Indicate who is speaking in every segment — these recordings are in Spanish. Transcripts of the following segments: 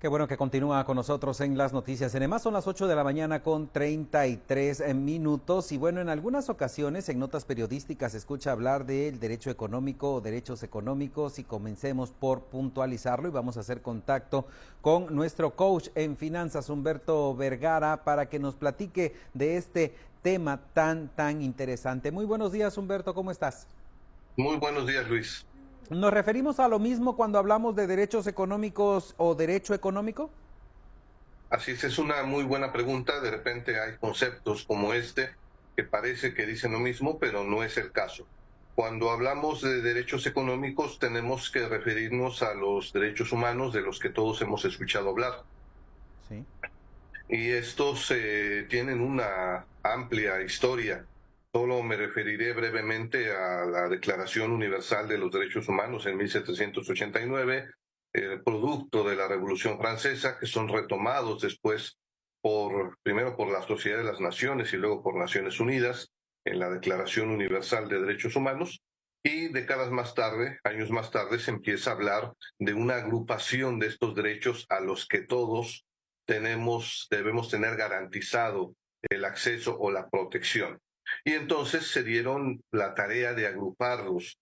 Speaker 1: Qué bueno que continúa con nosotros en las noticias. En EMA son las 8 de la mañana con 33 minutos y bueno, en algunas ocasiones en notas periodísticas se escucha hablar del derecho económico o derechos económicos y comencemos por puntualizarlo y vamos a hacer contacto con nuestro coach en finanzas, Humberto Vergara, para que nos platique de este tema tan interesante. Muy buenos días, Humberto, ¿cómo estás?
Speaker 2: Muy buenos días, Luis.
Speaker 1: ¿Nos referimos a lo mismo cuando hablamos de derechos económicos o derecho económico?
Speaker 2: Así es una muy buena pregunta. De repente hay conceptos como este que parece que dicen lo mismo, pero no es el caso. Cuando hablamos de derechos económicos, tenemos que referirnos a los derechos humanos de los que todos hemos escuchado hablar.
Speaker 1: Sí.
Speaker 2: Y estos tienen una amplia historia. Solo me referiré brevemente a la Declaración Universal de los Derechos Humanos en 1789, el producto de la Revolución Francesa, que son retomados después primero por la Sociedad de las Naciones y luego por Naciones Unidas, en la Declaración Universal de Derechos Humanos. Y décadas más tarde, años más tarde, se empieza a hablar de una agrupación de estos derechos a los que todos debemos tener garantizado el acceso o la protección. Y entonces se dieron la tarea de agruparlos.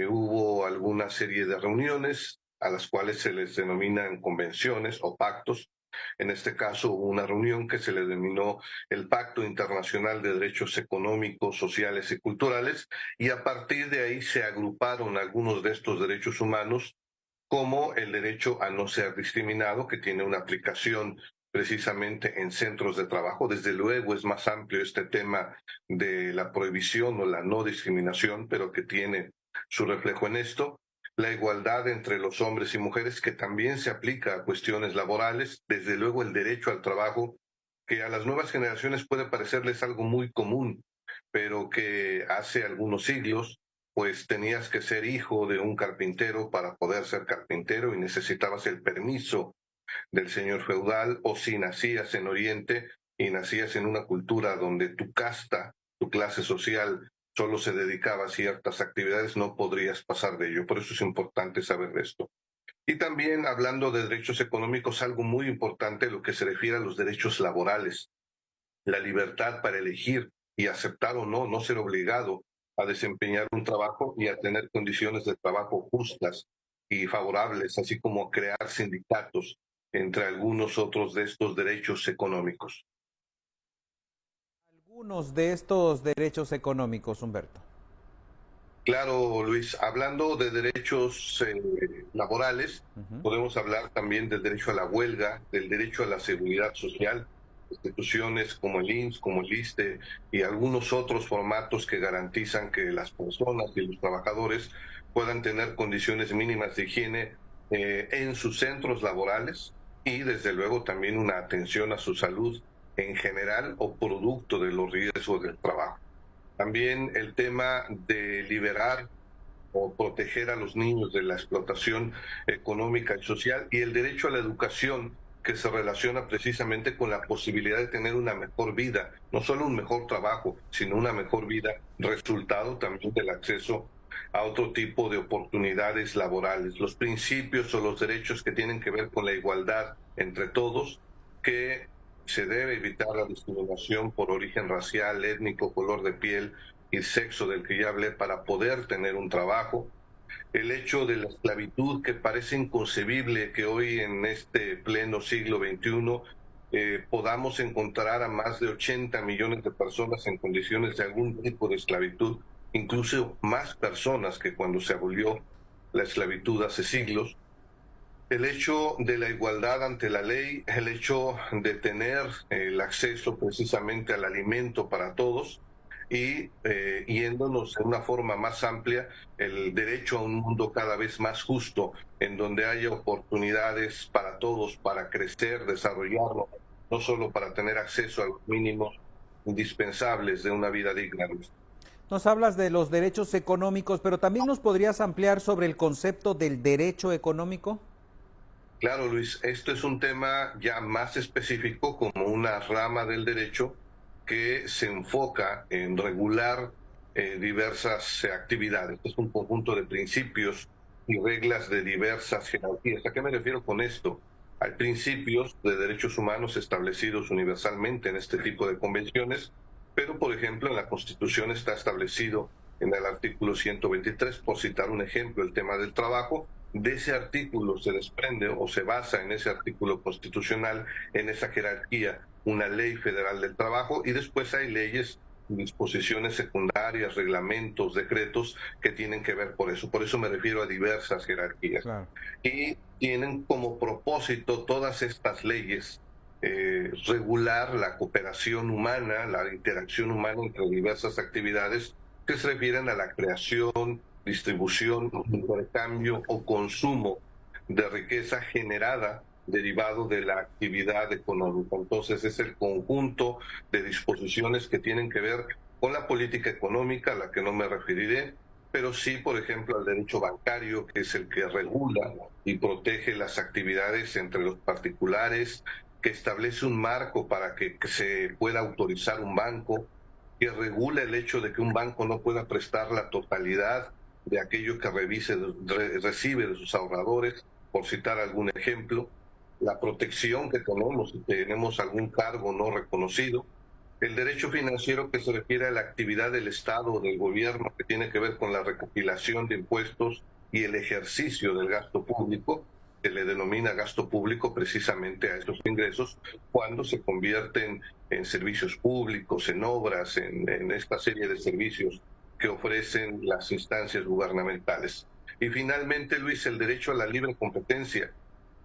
Speaker 2: Hubo alguna serie de reuniones a las cuales se les denominan convenciones o pactos. En este caso hubo una reunión que se le denominó el Pacto Internacional de Derechos Económicos, Sociales y Culturales, y a partir de ahí se agruparon algunos de estos derechos humanos como el derecho a no ser discriminado, que tiene una aplicación precisamente en centros de trabajo. Desde luego es más amplio este tema de la prohibición o la no discriminación, pero que tiene su reflejo en esto. La igualdad entre los hombres y mujeres, que también se aplica a cuestiones laborales. Desde luego el derecho al trabajo, que a las nuevas generaciones puede parecerles algo muy común, pero que hace algunos siglos pues tenías que ser hijo de un carpintero para poder ser carpintero y necesitabas el permiso del señor feudal, o si nacías en Oriente y nacías en una cultura donde tu casta, tu clase social solo se dedicaba a ciertas actividades, no podrías pasar de ello. Por eso es importante saber de esto. Y también hablando de derechos económicos, algo muy importante lo que se refiere a los derechos laborales, la libertad para elegir y aceptar o no ser obligado a desempeñar un trabajo y a tener condiciones de trabajo justas y favorables, así como crear sindicatos, entre algunos otros de estos derechos económicos.
Speaker 1: Algunos de estos derechos económicos, Humberto.
Speaker 2: Claro, Luis, hablando de derechos laborales,
Speaker 1: Ujú.
Speaker 2: podemos hablar también del derecho a la huelga, del derecho a la seguridad social, instituciones como el INSS, como el ISSSTE y algunos otros formatos que garantizan que las personas y los trabajadores puedan tener condiciones mínimas de higiene en sus centros laborales y desde luego también una atención a su salud en general o producto de los riesgos del trabajo. También el tema de liberar o proteger a los niños de la explotación económica y social, y el derecho a la educación, que se relaciona precisamente con la posibilidad de tener una mejor vida, no solo un mejor trabajo, sino una mejor vida, resultado también del acceso a otro tipo de oportunidades laborales, los principios o los derechos que tienen que ver con la igualdad entre todos, que se debe evitar la discriminación por origen racial, étnico, color de piel y sexo, del que ya hablé, para poder tener un trabajo. El hecho de la esclavitud, que parece inconcebible que hoy en este pleno siglo XXI podamos encontrar a más de 80 millones de personas en condiciones de algún tipo de esclavitud, incluso más personas que cuando se abolió la esclavitud hace siglos. El hecho de la igualdad ante la ley, el hecho de tener el acceso precisamente al alimento para todos y yéndonos de una forma más amplia, el derecho a un mundo cada vez más justo, en donde haya oportunidades para todos, para crecer, desarrollarlo, no solo para tener acceso a los mínimos indispensables de una vida digna.
Speaker 1: Nos hablas de los derechos económicos, pero también nos podrías ampliar sobre el concepto del derecho económico.
Speaker 2: Claro, Luis, esto es un tema ya más específico, como una rama del derecho que se enfoca en regular diversas actividades. Es un conjunto de principios y reglas de diversas jerarquías. ¿A qué me refiero con esto? Hay principios de derechos humanos establecidos universalmente en este tipo de convenciones, pero por ejemplo en la Constitución está establecido en el artículo 123, por citar un ejemplo, el tema del trabajo. De ese artículo se desprende o se basa en ese artículo constitucional, en esa jerarquía, una ley federal del trabajo, y después hay leyes, disposiciones secundarias, reglamentos, decretos que tienen que ver por eso. Por eso me refiero a diversas jerarquías.
Speaker 1: Claro.
Speaker 2: Y tienen como propósito todas estas leyes regular la cooperación humana, la interacción humana entre diversas actividades que se refieren a la creación, distribución, intercambio o consumo de riqueza generada derivado de la actividad económica. Entonces es el conjunto de disposiciones que tienen que ver con la política económica, a la que no me referiré, pero sí, por ejemplo, al derecho bancario, que es el que regula y protege las actividades entre los particulares, que establece un marco para que se pueda autorizar un banco, que regula el hecho de que un banco no pueda prestar la totalidad de aquello que recibe de sus ahorradores, por citar algún ejemplo, la protección que tenemos si tenemos algún cargo no reconocido, el derecho financiero que se refiere a la actividad del Estado o del gobierno que tiene que ver con la recopilación de impuestos y el ejercicio del gasto público, que le denomina gasto público precisamente a estos ingresos cuando se convierten en servicios públicos, en obras, en esta serie de servicios que ofrecen las instancias gubernamentales. Y finalmente, Luis, el derecho a la libre competencia.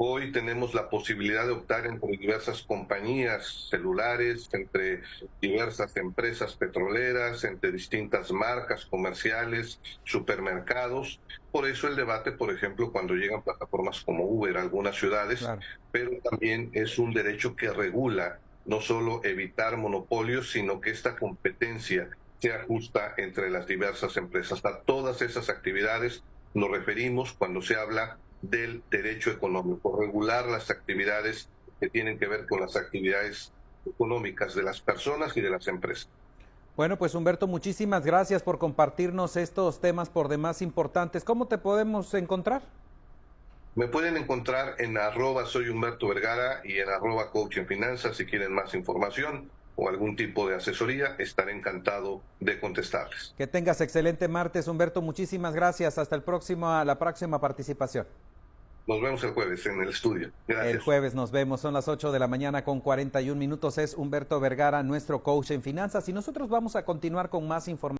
Speaker 2: Hoy tenemos la posibilidad de optar entre diversas compañías celulares, entre diversas empresas petroleras, entre distintas marcas comerciales, supermercados. Por eso el debate, por ejemplo, cuando llegan plataformas como Uber a algunas ciudades,
Speaker 1: Claro.
Speaker 2: pero también es un derecho que regula no solo evitar monopolios, sino que esta competencia sea justa entre las diversas empresas. A todas esas actividades nos referimos cuando se habla del derecho económico, regular las actividades que tienen que ver con las actividades económicas de las personas y de las empresas.
Speaker 1: Bueno, pues Humberto, muchísimas gracias por compartirnos estos temas por demás importantes. ¿Cómo te podemos encontrar?
Speaker 2: Me pueden encontrar en @soy Humberto Vergara y en @coach en finanzas si quieren más información o algún tipo de asesoría. Estaré encantado de contestarles.
Speaker 1: Que tengas excelente martes, Humberto. Muchísimas gracias. Hasta la próxima participación.
Speaker 2: Nos vemos el jueves en el estudio. Gracias.
Speaker 1: El jueves nos vemos, son las 8 de la mañana con 41 minutos. Es Humberto Vergara, nuestro coach en finanzas, y nosotros vamos a continuar con más información.